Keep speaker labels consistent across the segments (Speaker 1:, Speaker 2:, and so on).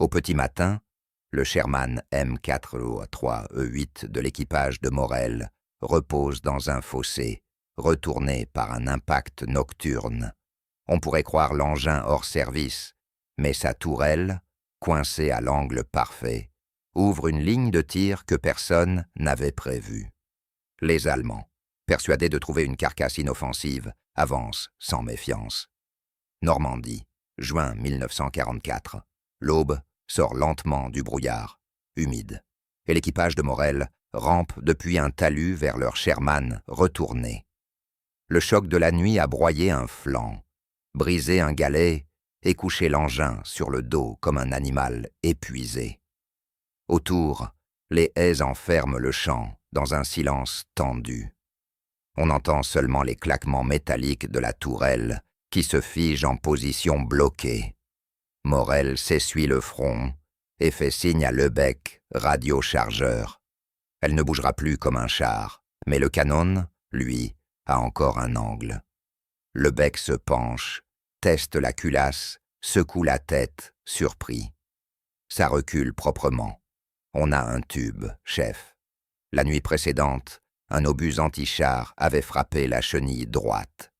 Speaker 1: Au petit matin, le Sherman M403E8 de l'équipage de Morel repose dans un fossé, retourné par un impact nocturne. On pourrait croire l'engin hors service, mais sa tourelle, coincée à l'angle parfait, ouvre une ligne de tir que personne n'avait prévue. Les Allemands, persuadés de trouver une carcasse inoffensive, avancent sans méfiance. Normandie, juin 1944. L'aube sort lentement du brouillard, humide, et l'équipage de Morel rampe depuis un talus vers leur Sherman retourné. Le choc de la nuit a broyé un flanc, brisé un galet et couché l'engin sur le dos comme un animal épuisé. Autour, les haies enferment le champ dans un silence tendu. On entend seulement les claquements métalliques de la tourelle qui se fige en position bloquée. Morel s'essuie le front et fait signe à Lebec, radiochargeur. Elle ne bougera plus comme un char, mais le canon, lui, a encore un angle. Lebec se penche, teste la culasse, secoue la tête, surpris. Ça recule proprement. On a un tube, chef. La nuit précédente, un obus anti-char avait frappé la chenille droite.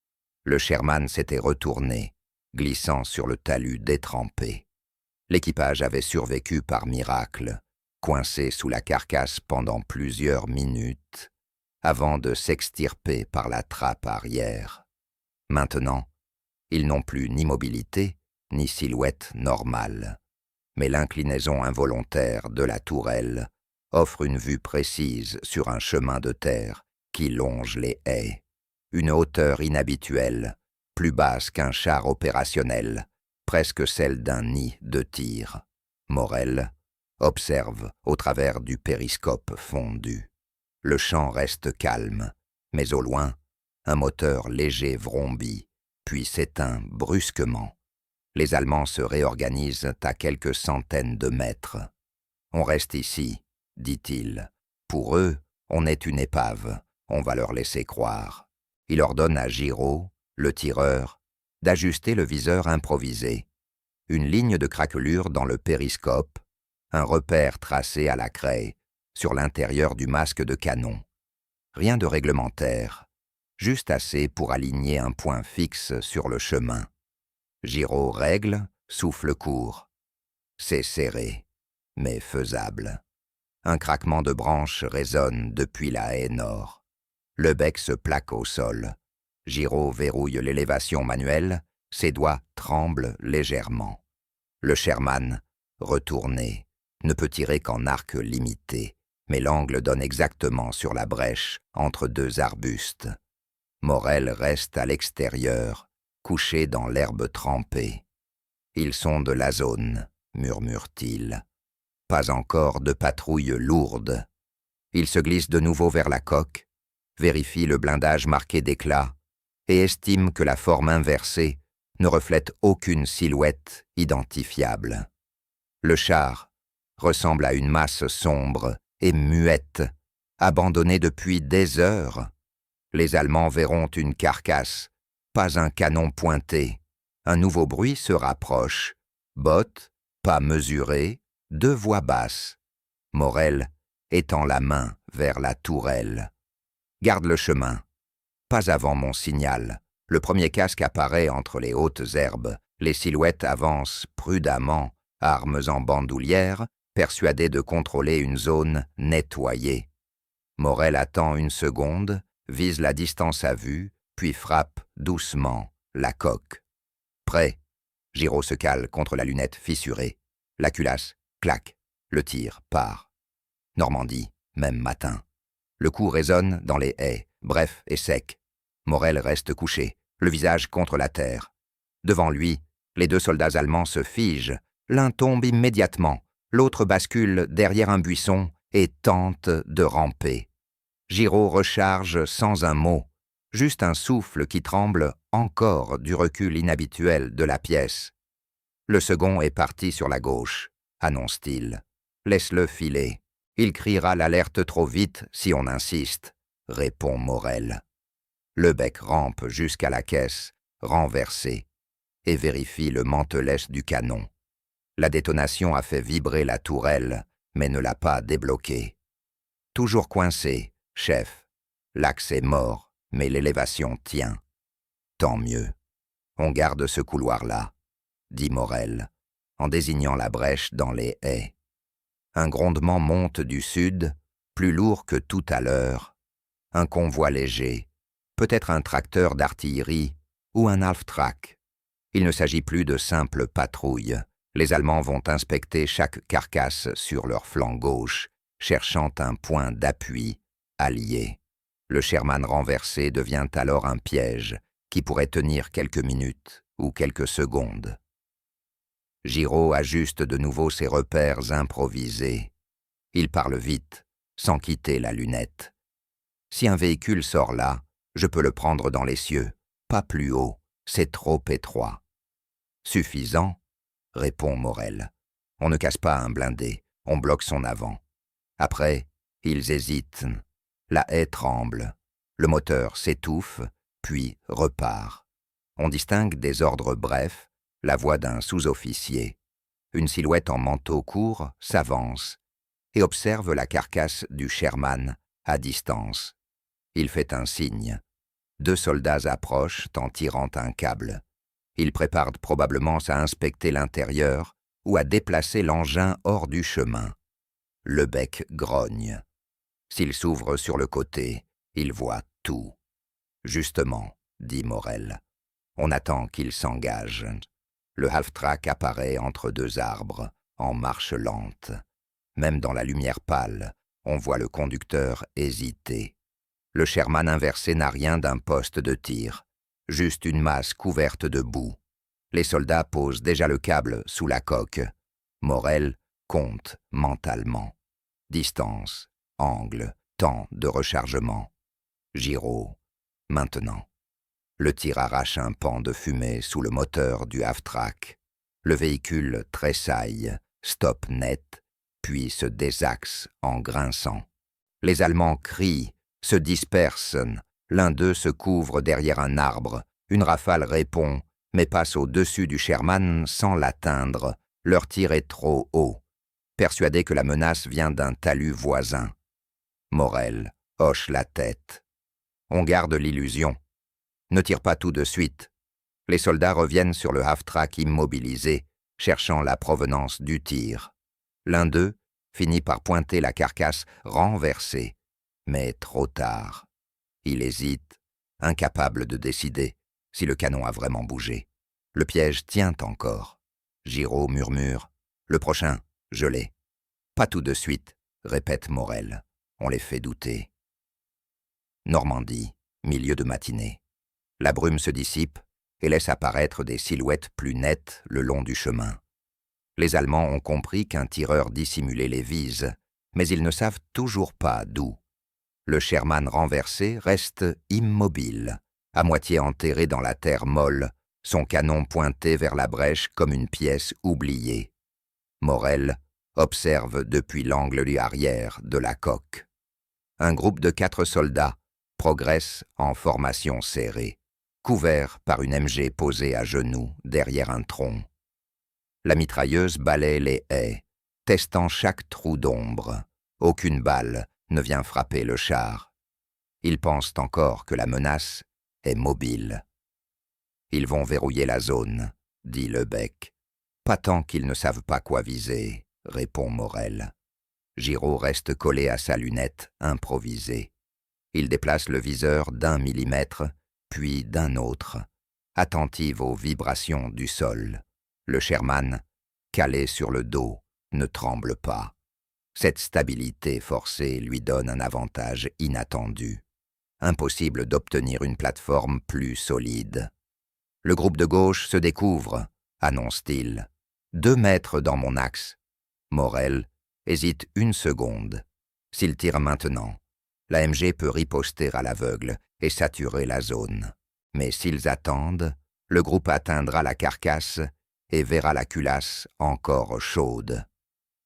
Speaker 1: Le Sherman s'était retourné, glissant sur le talus détrempé. L'équipage avait survécu par miracle, coincé sous la carcasse pendant plusieurs minutes, avant de s'extirper par la trappe arrière. Maintenant, ils n'ont plus ni mobilité, ni silhouette normale. Mais l'inclinaison involontaire de la tourelle offre une vue précise sur un chemin de terre qui longe les haies. Une hauteur inhabituelle, plus basse qu'un char opérationnel, presque celle d'un nid de tir. Morel observe au travers du périscope fondu. Le champ reste calme, mais au loin, un moteur léger vrombit, puis s'éteint brusquement. Les Allemands se réorganisent à quelques centaines de mètres. « On reste ici », dit-il. « Pour eux, on est une épave, on va leur laisser croire. » Il ordonne à Giraud, le tireur, d'ajuster le viseur improvisé. Une ligne de craquelure dans le périscope, un repère tracé à la craie, sur l'intérieur du masque de canon. Rien de réglementaire, juste assez pour aligner un point fixe sur le chemin. Giraud règle, souffle court. C'est serré, mais faisable. Un craquement de branches résonne depuis la haie nord. Lebec se plaque au sol. Giraud verrouille l'élévation manuelle, ses doigts tremblent légèrement. Le Sherman, retourné, ne peut tirer qu'en arc limité, mais l'angle donne exactement sur la brèche entre deux arbustes. Morel reste à l'extérieur, couché dans l'herbe trempée. « Ils sont de la zone », murmure-t-il. Pas encore de patrouille lourde. Il se glisse de nouveau vers la coque, vérifie le blindage marqué d'éclats et estime que la forme inversée ne reflète aucune silhouette identifiable. Le char ressemble à une masse sombre et muette, abandonnée depuis des heures. Les Allemands verront une carcasse, pas un canon pointé. Un nouveau bruit se rapproche. Bottes, pas mesurés, deux voix basses. Morel étend la main vers la tourelle. « Garde le chemin. Pas avant mon signal. » Le premier casque apparaît entre les hautes herbes. Les silhouettes avancent prudemment, armes en bandoulière, persuadées de contrôler une zone nettoyée. Morel attend une seconde, vise la distance à vue, puis frappe doucement la coque. Prêt. Giraud se cale contre la lunette fissurée. La culasse, claque. Le tir part. Normandie, même matin. Le coup résonne dans les haies, bref et sec. Morel reste couché, le visage contre la terre. Devant lui, les deux soldats allemands se figent. L'un tombe immédiatement, l'autre bascule derrière un buisson et tente de ramper. Giraud recharge sans un mot, juste un souffle qui tremble encore du recul inhabituel de la pièce. Le second est parti sur la gauche, annonce-t-il. Laisse-le filer. Il criera l'alerte trop vite si on insiste, répond Morel. Lebec rampe jusqu'à la caisse, renversé, et vérifie le mantelèche du canon. La détonation a fait vibrer la tourelle, mais ne l'a pas débloquée. Toujours coincé, chef. L'axe est mort, mais l'élévation tient. Tant mieux. On garde ce couloir-là, dit Morel, en désignant la brèche dans les haies. Un grondement monte du sud, plus lourd que tout à l'heure. Un convoi léger, peut-être un tracteur d'artillerie ou un half-track. Il ne s'agit plus de simples patrouilles. Les Allemands vont inspecter chaque carcasse sur leur flanc gauche, cherchant un point d'appui allié. Le Sherman renversé devient alors un piège qui pourrait tenir quelques minutes ou quelques secondes. Giraud ajuste de nouveau ses repères improvisés. Il parle vite, sans quitter la lunette. Si un véhicule sort là, je peux le prendre dans les cieux, pas plus haut, c'est trop étroit. Suffisant, répond Morel. On ne casse pas un blindé, on bloque son avant. Après, ils hésitent. La haie tremble. Le moteur s'étouffe, puis repart. On distingue des ordres brefs, la voix d'un sous-officier. Une silhouette en manteau court s'avance et observe la carcasse du Sherman à distance. Il fait un signe. 2 soldats approchent en tirant un câble. Ils préparent probablement à inspecter l'intérieur ou à déplacer l'engin hors du chemin. Le bec grogne. S'il s'ouvre sur le côté, il voit tout. Justement, dit Morel, on attend qu'il s'engage. Le half-track apparaît entre 2 arbres, en marche lente. Même dans la lumière pâle, on voit le conducteur hésiter. Le Sherman inversé n'a rien d'un poste de tir, juste une masse couverte de boue. Les soldats posent déjà le câble sous la coque. Morel compte mentalement. Distance, angle, temps de rechargement. Giraud, maintenant. Le tir arrache un pan de fumée sous le moteur du half-track. Le véhicule tressaille, stoppe net, puis se désaxe en grinçant. Les Allemands crient, se dispersent. L'un d'eux se couvre derrière un arbre. Une rafale répond, mais passe au-dessus du Sherman sans l'atteindre. Leur tir est trop haut, persuadé que la menace vient d'un talus voisin. Morel hoche la tête. On garde l'illusion. Ne tire pas tout de suite. Les soldats reviennent sur le half-track immobilisé, cherchant la provenance du tir. L'un d'eux finit par pointer la carcasse renversée, mais trop tard. Il hésite, incapable de décider si le canon a vraiment bougé. Le piège tient encore. Giraud murmure « Le prochain, je l'ai ». « Pas tout de suite », répète Morel. On les fait douter. Normandie, milieu de matinée. La brume se dissipe et laisse apparaître des silhouettes plus nettes le long du chemin. Les Allemands ont compris qu'un tireur dissimulé les vise, mais ils ne savent toujours pas d'où. Le Sherman renversé reste immobile, à moitié enterré dans la terre molle, son canon pointé vers la brèche comme une pièce oubliée. Morel observe depuis l'angle du arrière de la coque. Un groupe de 4 soldats progresse en formation serrée, couvert par une MG posée à genoux derrière un tronc. La mitrailleuse balaie les haies, testant chaque trou d'ombre. Aucune balle ne vient frapper le char. Ils pensent encore que la menace est mobile. Ils vont verrouiller la zone, dit Lebec. Pas tant qu'ils ne savent pas quoi viser, répond Morel. Giraud reste collé à sa lunette improvisée. Il déplace le viseur d'1 millimètre, puis d'un autre, attentive aux vibrations du sol. Le Sherman, calé sur le dos, ne tremble pas. Cette stabilité forcée lui donne un avantage inattendu. Impossible d'obtenir une plateforme plus solide. Le groupe de gauche se découvre, annonce-t-il. 2 mètres dans mon axe. Morel hésite une seconde. S'il tire maintenant, la MG peut riposter à l'aveugle et saturer la zone. Mais s'ils attendent, le groupe atteindra la carcasse et verra la culasse encore chaude.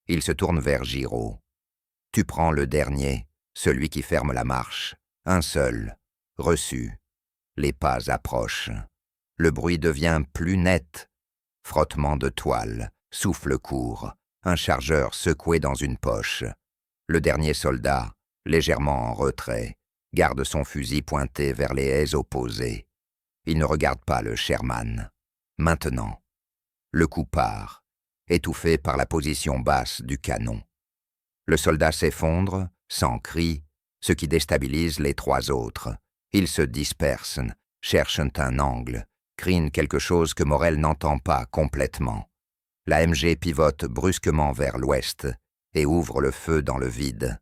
Speaker 1: Il se tourne vers Giraud. « Tu prends le dernier, celui qui ferme la marche. Un seul. Reçu. » Les pas approchent. Le bruit devient plus net. Frottement de toile, souffle court, un chargeur secoué dans une poche. Le dernier soldat, légèrement en retrait, garde son fusil pointé vers les haies opposées. Il ne regarde pas le Sherman. Maintenant, le coup part, étouffé par la position basse du canon. Le soldat s'effondre, sans cri, ce qui déstabilise les trois autres. Ils se dispersent, cherchent un angle, crient quelque chose que Morel n'entend pas complètement. La MG pivote brusquement vers l'ouest et ouvre le feu dans le vide.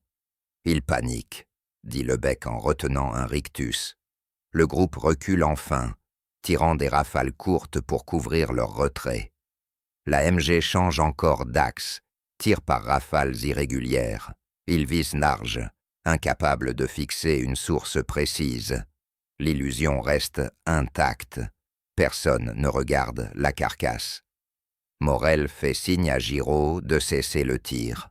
Speaker 1: Il panique, dit Lebec en retenant un rictus. Le groupe recule enfin, tirant des rafales courtes pour couvrir leur retrait. La MG change encore d'axe, tire par rafales irrégulières. Il vise large, incapable de fixer une source précise. L'illusion reste intacte. Personne ne regarde la carcasse. Morel fait signe à Giraud de cesser le tir.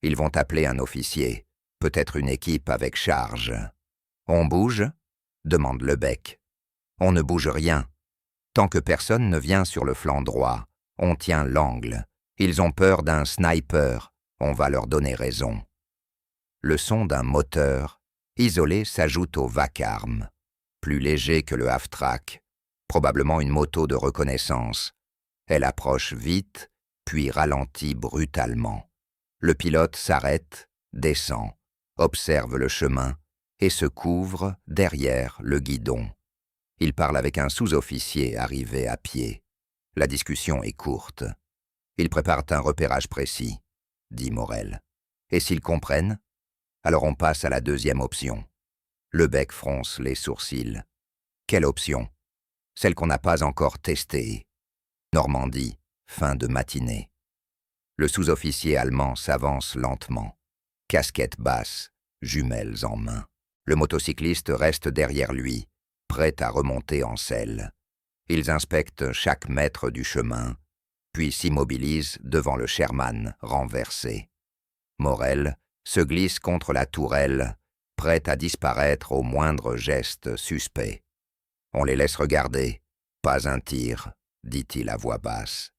Speaker 1: Ils vont appeler un officier, peut-être une équipe avec charge. « On bouge ?» demande Lebec. « On ne bouge rien. Tant que personne ne vient sur le flanc droit, on tient l'angle. Ils ont peur d'un sniper, on va leur donner raison. » Le son d'un moteur, isolé, s'ajoute au vacarme. Plus léger que le half-track, probablement une moto de reconnaissance. Elle approche vite, puis ralentit brutalement. Le pilote s'arrête, descend, observe le chemin et se couvre derrière le guidon. Il parle avec un sous-officier arrivé à pied. La discussion est courte. Ils préparent un repérage précis, dit Morel. Et s'ils comprennent, alors on passe à la deuxième option. Lebec fronce les sourcils. Quelle option? Celle qu'on n'a pas encore testée. Normandie, fin de matinée. Le sous-officier allemand s'avance lentement. Casquette basse, jumelles en main. Le motocycliste reste derrière lui, prêt à remonter en selle. Ils inspectent chaque mètre du chemin, puis s'immobilisent devant le Sherman renversé. Morel se glisse contre la tourelle, prêt à disparaître au moindre geste suspect. On les laisse regarder. Pas un tir, dit-il à voix basse.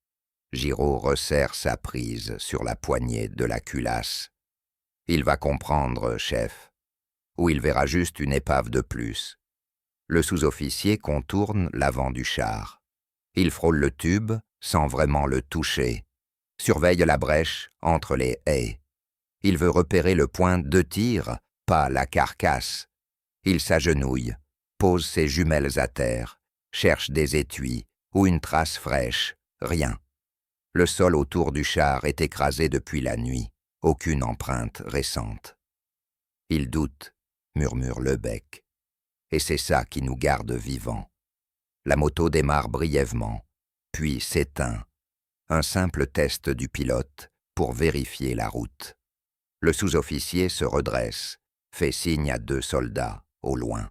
Speaker 1: Giraud resserre sa prise sur la poignée de la culasse. Il va comprendre, chef. Ou il verra juste une épave de plus. Le sous-officier contourne l'avant du char. Il frôle le tube sans vraiment le toucher. Surveille la brèche entre les haies. Il veut repérer le point de tir, pas la carcasse. Il s'agenouille, pose ses jumelles à terre, cherche des étuis ou une trace fraîche. Rien. Le sol autour du char est écrasé depuis la nuit. Aucune empreinte récente. Il doute, murmure Lebec. Et c'est ça qui nous garde vivants. La moto démarre brièvement, puis s'éteint. Un simple test du pilote pour vérifier la route. Le sous-officier se redresse, fait signe à deux soldats, au loin.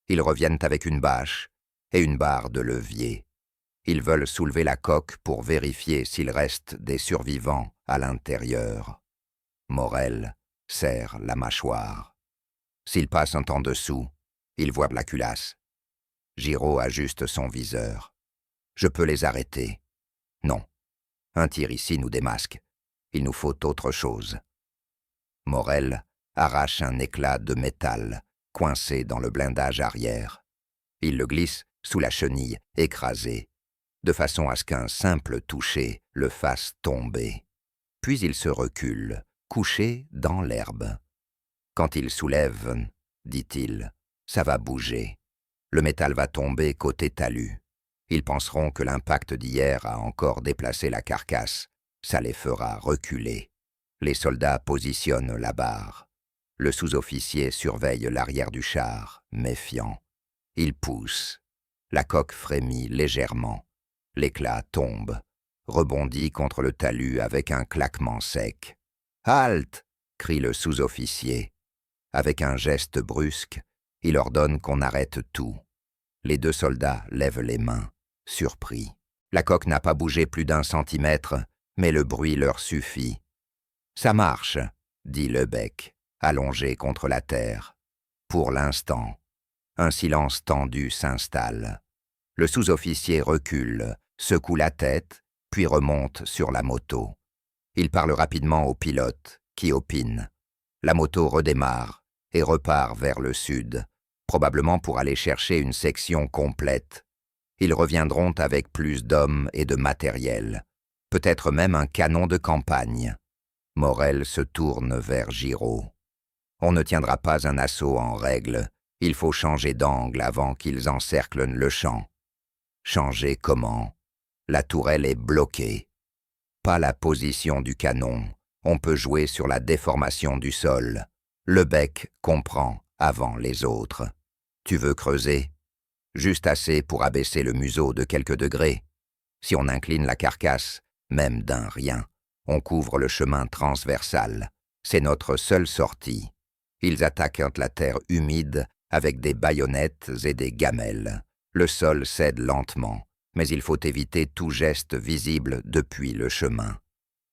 Speaker 1: Ils reviennent avec une bâche et une barre de levier. Ils veulent soulever la coque pour vérifier s'il reste des survivants à l'intérieur. Morel serre la mâchoire. S'ils passent un temps dessous, ils voient la culasse. Giraud ajuste son viseur. Je peux les arrêter. Non. Un tir ici nous démasque. Il nous faut autre chose. Morel arrache un éclat de métal coincé dans le blindage arrière. Il le glisse sous la chenille, écrasé, de façon à ce qu'un simple toucher le fasse tomber. Puis il se recule, couché dans l'herbe. Quand il soulève, dit-il, ça va bouger. Le métal va tomber côté talus. Ils penseront que l'impact d'hier a encore déplacé la carcasse. Ça les fera reculer. Les soldats positionnent la barre. Le sous-officier surveille l'arrière du char, méfiant. Il pousse. La coque frémit légèrement. L'éclat tombe, rebondit contre le talus avec un claquement sec. « Halte !» crie le sous-officier. Avec un geste brusque, il ordonne qu'on arrête tout. Les deux soldats lèvent les mains, surpris. La coque n'a pas bougé plus d'1 centimètre, mais le bruit leur suffit. « Ça marche !» dit Lebec, allongé contre la terre. Pour l'instant, un silence tendu s'installe. Le sous-officier recule, secoue la tête puis remonte sur la moto. Il parle rapidement au pilote, qui opine. La moto redémarre et repart vers le sud, probablement pour aller chercher une section complète. Ils reviendront avec plus d'hommes et de matériel, peut-être même un canon de campagne. Morel se tourne vers Giraud. On ne tiendra pas un assaut en règle, il faut changer d'angle avant qu'ils encerclent le champ. Changer comment? La tourelle est bloquée. Pas la position du canon, on peut jouer sur la déformation du sol. Le bec comprend avant les autres. Tu veux creuser? Juste assez pour abaisser le museau de quelques degrés. Si on incline la carcasse, même d'un rien, on couvre le chemin transversal. C'est notre seule sortie. Ils attaquent la terre humide avec des baïonnettes et des gamelles. Le sol cède lentement, mais il faut éviter tout geste visible depuis le chemin.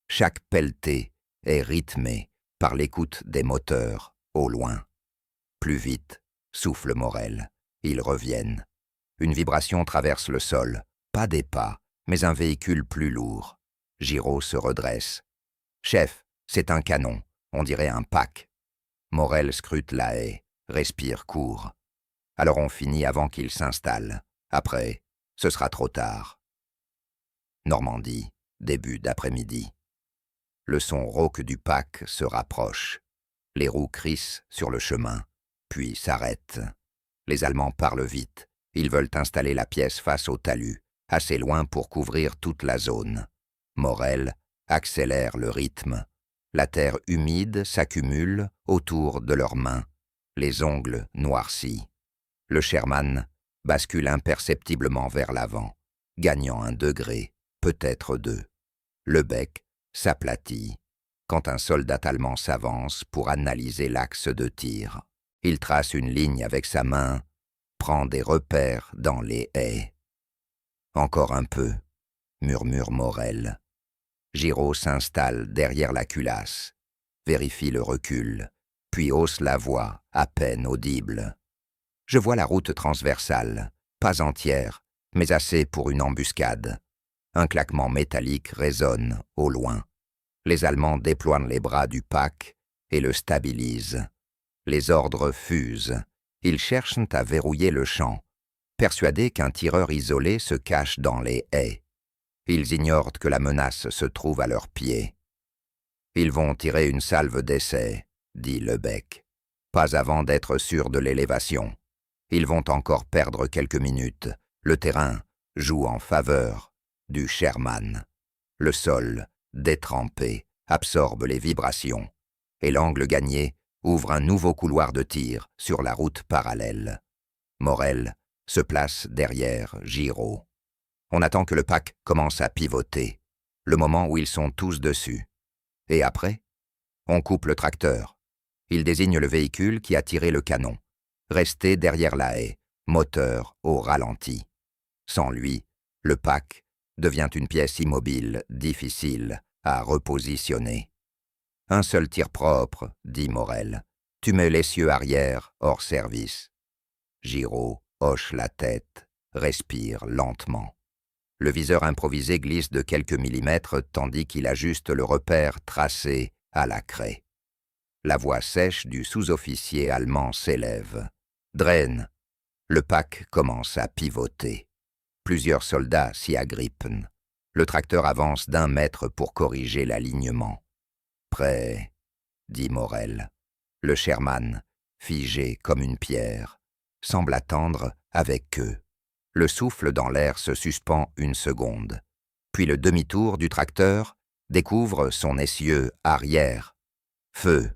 Speaker 1: Chaque pelletée est rythmée par l'écoute des moteurs, au loin. Plus vite, souffle Morel. Ils reviennent. Une vibration traverse le sol, pas des pas, mais un véhicule plus lourd. Giraud se redresse. « Chef, c'est un canon, on dirait un pack. » Morel scrute la haie, respire court. Alors on finit avant qu'il s'installe. Après, ce sera trop tard. Normandie, début d'après-midi. Le son rauque du pack se rapproche. Les roues crissent sur le chemin, puis s'arrêtent. Les Allemands parlent vite. Ils veulent installer la pièce face au talus, assez loin pour couvrir toute la zone. Morel accélère le rythme. La terre humide s'accumule autour de leurs mains, les ongles noircis. Le Sherman bascule imperceptiblement vers l'avant, gagnant 1 degré, peut-être 2. Le bec s'aplatit quand un soldat allemand s'avance pour analyser l'axe de tir. Il trace une ligne avec sa main, prend des repères dans les haies. « Encore un peu », murmure Morel. Giraud s'installe derrière la culasse, vérifie le recul, puis hausse la voix, à peine audible. Je vois la route transversale, pas entière, mais assez pour une embuscade. Un claquement métallique résonne au loin. Les Allemands déploient les bras du pack et le stabilisent. Les ordres fusent. Ils cherchent à verrouiller le champ, persuadés qu'un tireur isolé se cache dans les haies. Ils ignorent que la menace se trouve à leurs pieds. « Ils vont tirer une salve d'essai, » dit Lebec. « Pas avant d'être sûrs de l'élévation. Ils vont encore perdre quelques minutes. Le terrain joue en faveur du Sherman. Le sol, détrempé, absorbe les vibrations. Et l'angle gagné ouvre un nouveau couloir de tir sur la route parallèle. Morel se place derrière Giraud. On attend que le pack commence à pivoter, le moment où ils sont tous dessus. Et après, on coupe le tracteur. Il désigne le véhicule qui a tiré le canon. Resté derrière la haie, moteur au ralenti. Sans lui, le pack devient une pièce immobile, difficile à repositionner. « Un seul tir propre, » dit Morel. « Tu mets l'essieu arrière hors service. » Giraud hoche la tête, respire lentement. Le viseur improvisé glisse de quelques millimètres tandis qu'il ajuste le repère tracé à la craie. La voix sèche du sous-officier allemand s'élève. « Draine !» Le pack commence à pivoter. Plusieurs soldats s'y agrippent. Le tracteur avance d'1 mètre pour corriger l'alignement. « Prêt !» dit Morel. Le Sherman, figé comme une pierre, semble attendre avec eux. Le souffle dans l'air se suspend 1 seconde. Puis le demi-tour du tracteur découvre son essieu arrière. Feu.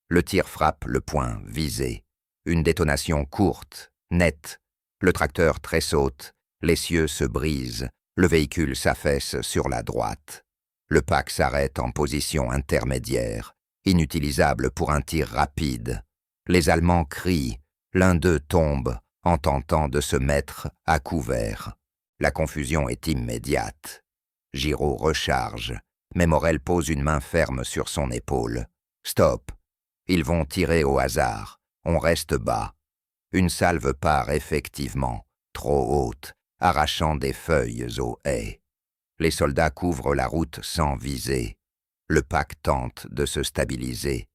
Speaker 1: Le tir frappe le point visé. Une détonation courte, nette. Le tracteur tressaute. L'essieu se brise. Le véhicule s'affaisse sur la droite. Le pack s'arrête en position intermédiaire, inutilisable pour un tir rapide. Les Allemands crient. L'un d'eux tombe en tentant de se mettre à couvert. La confusion est immédiate. Giraud recharge, mais Morel pose une main ferme sur son épaule. « Stop! Ils vont tirer au hasard. On reste bas. » Une salve part effectivement, trop haute, arrachant des feuilles aux haies. Les soldats couvrent la route sans viser. Le pack tente de se stabiliser,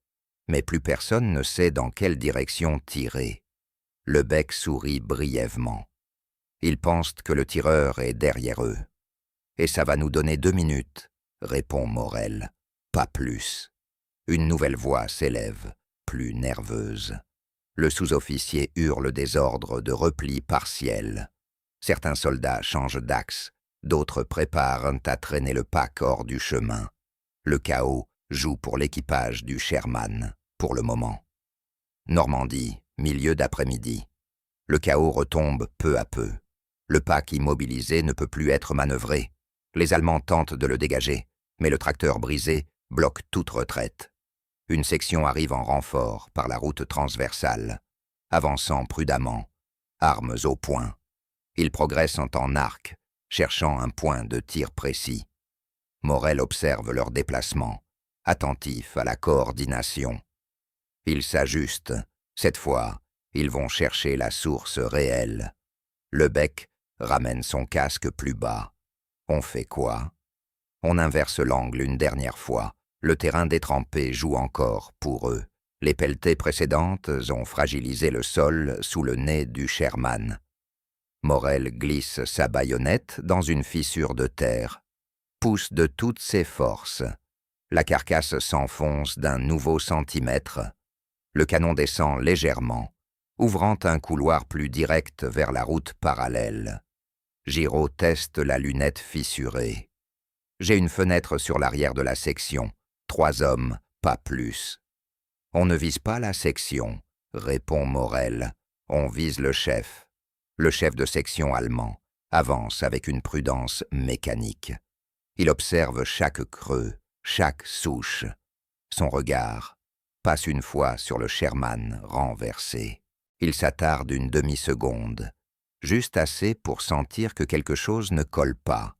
Speaker 1: mais plus personne ne sait dans quelle direction tirer. Le bec sourit brièvement. Ils pensent que le tireur est derrière eux. « Et ça va nous donner 2 minutes, » répond Morel. « Pas plus. » Une nouvelle voix s'élève, plus nerveuse. Le sous-officier hurle des ordres de repli partiel. Certains soldats changent d'axe, d'autres préparent à traîner le pack hors du chemin. Le chaos joue pour l'équipage du Sherman, pour le moment. Normandie, milieu d'après-midi. Le chaos retombe peu à peu. Le pack immobilisé ne peut plus être manœuvré. Les Allemands tentent de le dégager, mais le tracteur brisé bloque toute retraite. Une section arrive en renfort par la route transversale, avançant prudemment, armes au poing. Ils progressent en arc, cherchant un point de tir précis. Morel observe leur déplacement, attentif à la coordination. Ils s'ajustent. Cette fois, ils vont chercher la source réelle. Le bec ramène son casque plus bas. On fait quoi? On inverse l'angle une dernière fois. Le terrain détrempé joue encore pour eux. Les pelletées précédentes ont fragilisé le sol sous le nez du Sherman. Morel glisse sa baïonnette dans une fissure de terre, pousse de toutes ses forces. La carcasse s'enfonce d'un nouveau centimètre. Le canon descend légèrement, ouvrant un couloir plus direct vers la route parallèle. Giraud teste la lunette fissurée. J'ai une fenêtre sur l'arrière de la section. 3 hommes, pas plus. On ne vise pas la section, répond Morel. On vise le chef. Le chef de section allemand avance avec une prudence mécanique. Il observe chaque creux, chaque souche. Son regard passe une fois sur le Sherman renversé. Il s'attarde une demi-seconde, juste assez pour sentir que quelque chose ne colle pas.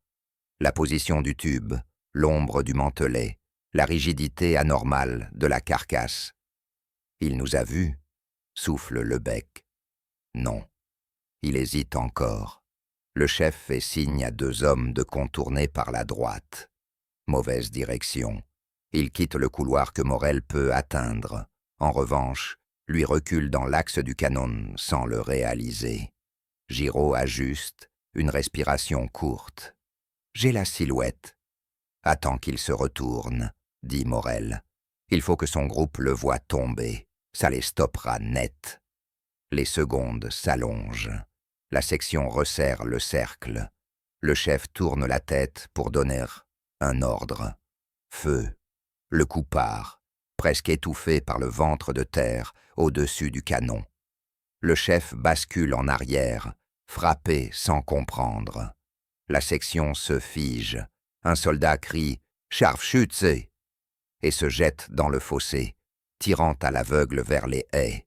Speaker 1: La position du tube, l'ombre du mantelet, la rigidité anormale de la carcasse. Il nous a vus, souffle le bec. Non. Il hésite encore. Le chef fait signe à 2 hommes de contourner par la droite. Mauvaise direction. Il quitte le couloir que Morel peut atteindre. En revanche, lui recule dans l'axe du canon sans le réaliser. Giraud ajuste, une respiration courte. J'ai la silhouette. Attends qu'il se retourne, dit Morel. Il faut que son groupe le voie tomber. Ça les stoppera net. Les secondes s'allongent. La section resserre le cercle. Le chef tourne la tête pour donner un ordre. Feu. Le coup part, presque étouffé par le ventre de terre au-dessus du canon. Le chef bascule en arrière, frappé sans comprendre. La section se fige. Un soldat crie « Scharfschütze !» et se jette dans le fossé, tirant à l'aveugle vers les haies.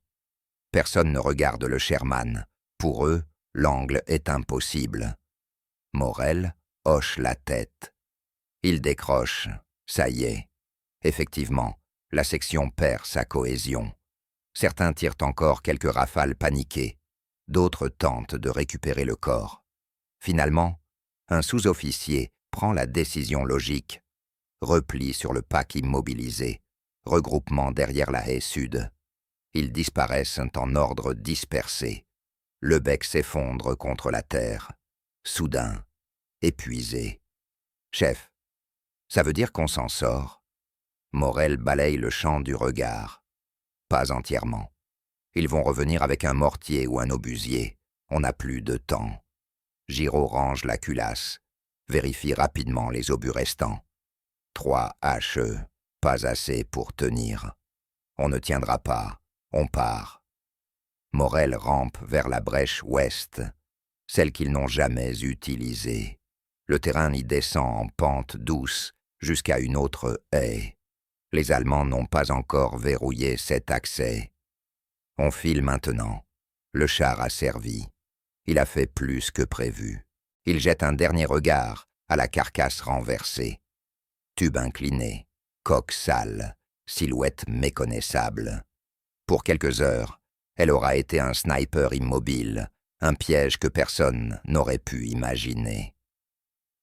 Speaker 1: Personne ne regarde le Sherman. Pour eux, l'angle est impossible. Morel hoche la tête. Il décroche. Ça y est. Effectivement, la section perd sa cohésion. Certains tirent encore quelques rafales paniquées. D'autres tentent de récupérer le corps. Finalement, un sous-officier prend la décision logique. Repli sur le pack immobilisé. Regroupement derrière la haie sud. Ils disparaissent en ordre dispersé. Le bec s'effondre contre la terre. Soudain, épuisé. « Chef, ça veut dire qu'on s'en sort ?» Morel balaye le champ du regard. Pas entièrement. Ils vont revenir avec un mortier ou un obusier. On n'a plus de temps. Giraud range la culasse, vérifie rapidement les obus restants. 3 HE, pas assez pour tenir. On ne tiendra pas, on part. Morel rampe vers la brèche ouest, celle qu'ils n'ont jamais utilisée. Le terrain y descend en pente douce jusqu'à une autre haie. Les Allemands n'ont pas encore verrouillé cet accès. On file maintenant. Le char a servi. Il a fait plus que prévu. Il jette un dernier regard à la carcasse renversée. Tube incliné, coque sale, silhouette méconnaissable. Pour quelques heures, elle aura été un sniper immobile, un piège que personne n'aurait pu imaginer.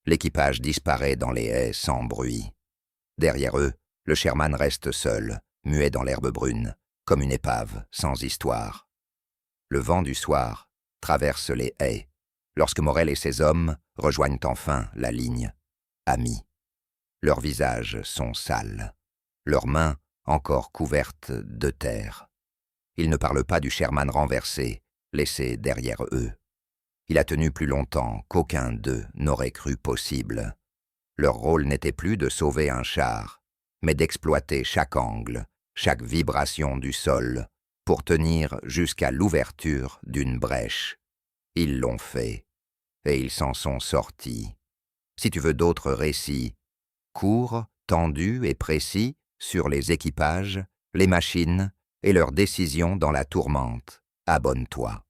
Speaker 1: L'équipage disparaît dans les haies sans bruit. Derrière eux, le Sherman reste seul, muet dans l'herbe brune, comme une épave sans histoire. Le vent du soir traverse les haies, lorsque Morel et ses hommes rejoignent enfin la ligne, amis. Leurs visages sont sales, leurs mains encore couvertes de terre. Ils ne parlent pas du Sherman renversé, laissé derrière eux. Il a tenu plus longtemps qu'aucun d'eux n'aurait cru possible. Leur rôle n'était plus de sauver un char, mais d'exploiter chaque angle, chaque vibration du sol, pour tenir jusqu'à l'ouverture d'une brèche. Ils l'ont fait, et ils s'en sont sortis. Si tu veux d'autres récits, courts, tendus et précis, sur les équipages, les machines et leurs décisions dans la tourmente, abonne-toi.